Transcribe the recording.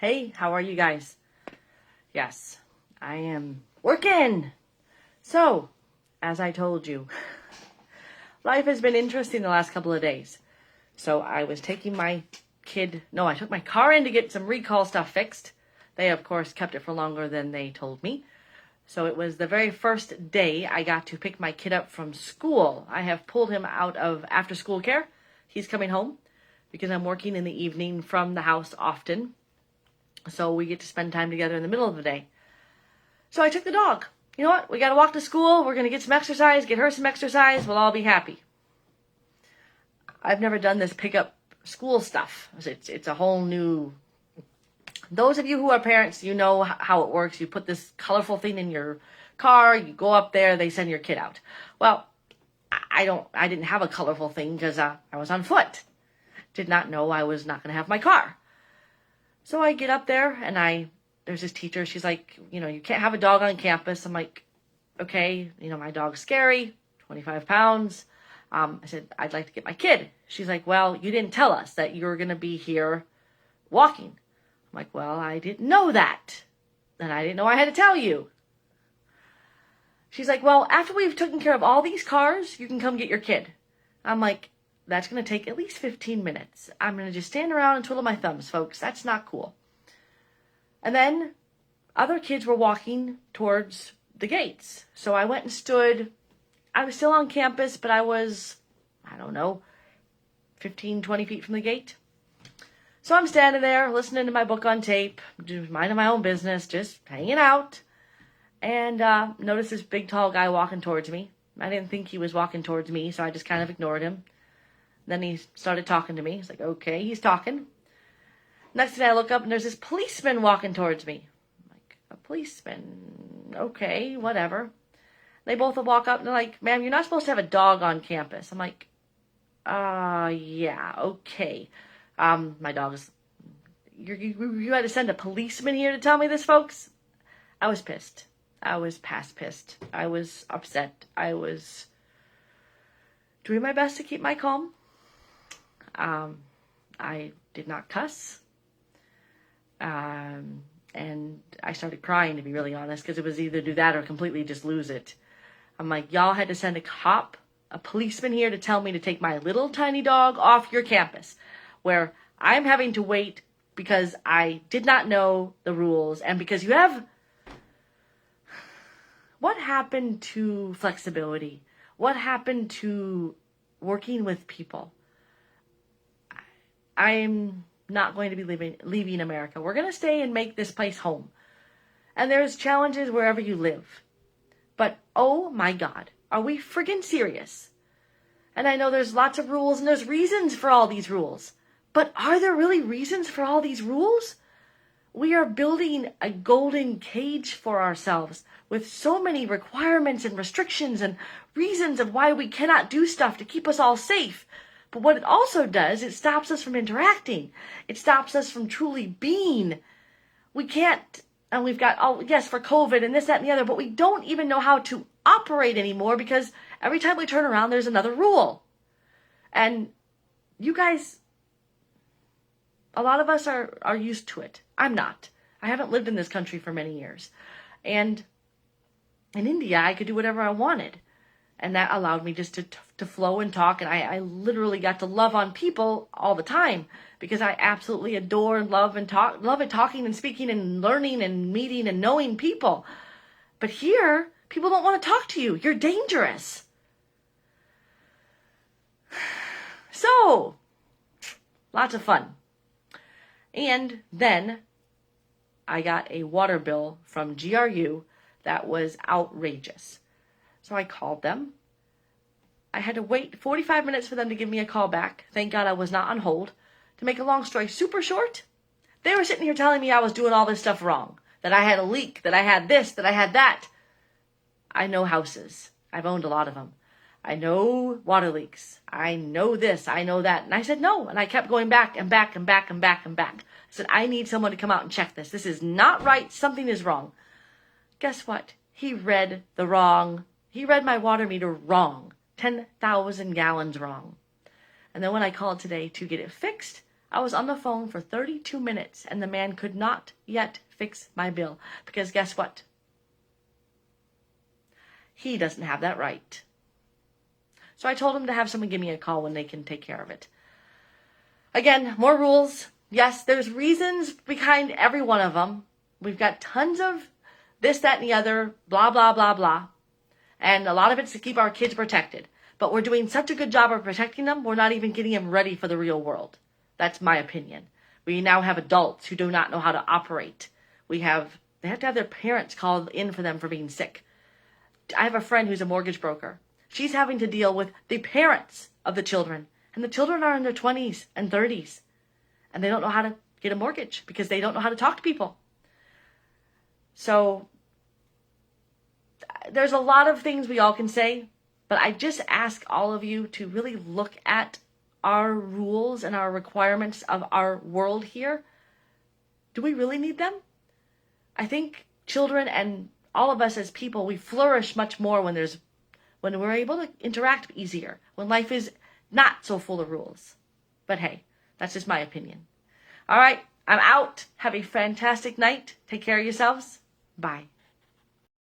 Hey, how are you guys? Yes, I am working. So, as I told you, life has been interesting the last couple of days. So I was taking I took my car in to get some recall stuff fixed. They, of course, kept it for longer than they told me. So it was the very first day I got to pick my kid up from school. I have pulled him out of after school care. He's coming home because I'm working in the evening from the house often. So we get to spend time together in the middle of the day. So I took the dog. You know what? We got to walk to school. We're going to get some exercise, get her some exercise. We'll all be happy. I've never done this pick up school stuff. It's a whole new... Those of you who are parents, you know how it works. You put this colorful thing in your car. You go up there. They send your kid out. Well, I didn't have a colorful thing because I was on foot. Did not know I was not going to have my car. So I get up there and there's this teacher. She's like, you can't have a dog on campus. I'm like, okay, my dog's scary, 25 pounds. I said, I'd like to get my kid. She's like, well, you didn't tell us that you were going to be here walking. I'm like, well, I didn't know that. And I didn't know I had to tell you. She's like, well, after we've taken care of all these cars, you can come get your kid. I'm like, that's going to take at least 15 minutes. I'm going to just stand around and twiddle my thumbs, folks. That's not cool. And then other kids were walking towards the gates. So I went and stood. I was still on campus, but I was, 15, 20 feet from the gate. So I'm standing there listening to my book on tape, just minding my own business, just hanging out. And noticed this big, tall guy walking towards me. I didn't think he was walking towards me, so I just kind of ignored him. Then he started talking to me. He's like, okay, he's talking. Next thing I look up and there's this policeman walking towards me. I'm like, a policeman? Okay, whatever. They both walk up and they're like, ma'am, you're not supposed to have a dog on campus. I'm like, yeah, okay. My dog's, you had to send a policeman here to tell me this, folks? I was pissed. I was past pissed. I was upset. I was doing my best to keep my calm. I did not cuss. And I started crying, to be really honest, because it was either do that or completely just lose it. I'm like, y'all had to send a policeman here to tell me to take my little tiny dog off your campus, where I'm having to wait because I did not know the rules and because you have... What happened to flexibility? What happened to working with people? I'm not going to be leaving America. We're going to stay and make this place home. And there's challenges wherever you live. But, oh my God, are we friggin' serious? And I know there's lots of rules and there's reasons for all these rules. But are there really reasons for all these rules? We are building a golden cage for ourselves with so many requirements and restrictions and reasons of why we cannot do stuff to keep us all safe. But what it also does, it stops us from interacting. It stops us from truly being. We can't, and we've got, yes, for COVID and this, that, and the other, but we don't even know how to operate anymore because every time we turn around, there's another rule. And you guys, a lot of us are used to it. I'm not. I haven't lived in this country for many years. And in India, I could do whatever I wanted. And that allowed me just to flow and talk. And I literally got to love on people all the time because I absolutely adore and love talking and speaking and learning and meeting and knowing people. But here, people don't want to talk to you. You're dangerous. So, lots of fun. And then I got a water bill from GRU that was outrageous. So I called them. I had to wait 45 minutes for them to give me a call back. Thank God I was not on hold. To make a long story super short, they were sitting here telling me I was doing all this stuff wrong. That I had a leak, that I had this, that I had that. I know houses. I've owned a lot of them. I know water leaks. I know this, I know that. And I said no. And I kept going back and back and back and back and back. I said, I need someone to come out and check this. This is not right. Something is wrong. Guess what? He read my water meter wrong. 10,000 gallons wrong. And then when I called today to get it fixed, I was on the phone for 32 minutes and the man could not yet fix my bill. Because guess what? He doesn't have that right. So I told him to have someone give me a call when they can take care of it. Again, more rules. Yes, there's reasons behind every one of them. We've got tons of this, that, and the other, blah, blah, blah, blah. And a lot of it's to keep our kids protected. But we're doing such a good job of protecting them, we're not even getting them ready for the real world. That's my opinion. We now have adults who do not know how to operate. They have to have their parents called in for them for being sick. I have a friend who's a mortgage broker. She's having to deal with the parents of the children. And the children are in their 20s and 30s. And they don't know how to get a mortgage because they don't know how to talk to people. So there's a lot of things we all can say, but I just ask all of you to really look at our rules and our requirements of our world here. Do we really need them? I think children and all of us as people, we flourish much more when we're able to interact easier, when life is not so full of rules. But hey, that's just my opinion. All right, I'm out. Have a fantastic night. Take care of yourselves. Bye.